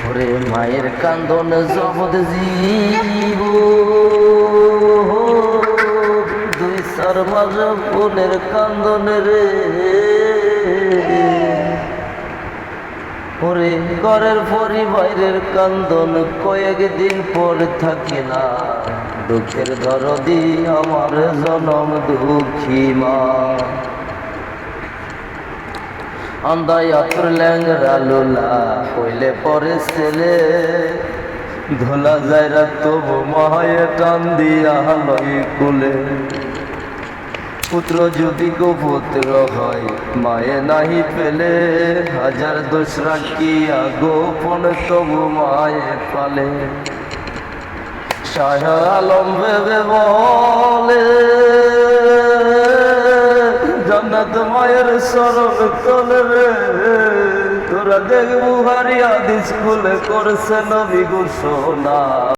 ওরে মায়ের কান্দন জগৎ জীব, দুই চার মাস বোনের কান্দন রে। ওরে ঘরের পরিবারের কান্দন কয়েকদিন পর থাকে না, দুঃখের দরদি আমার জনম দুঃখী মা। আন্দাই আতুর ল্যাংরা লোলা হইলে পরে ছেলে, ধোলা যায়রা তবু মায়ে টান দিয়া লই কুলে। পুত্র যদি গোপুত্র হয় মায়ে নাহি পেলে, হাজার দোষ রাখিয়া গোপন তবু মায়ে পালে। শাহ আলম ভেবে বলে জান্নাত মায়ের শরণ তলে রে। তোরা দেখবু হারিয়া হাদিস খুলে করছে নবী ঘোষণা।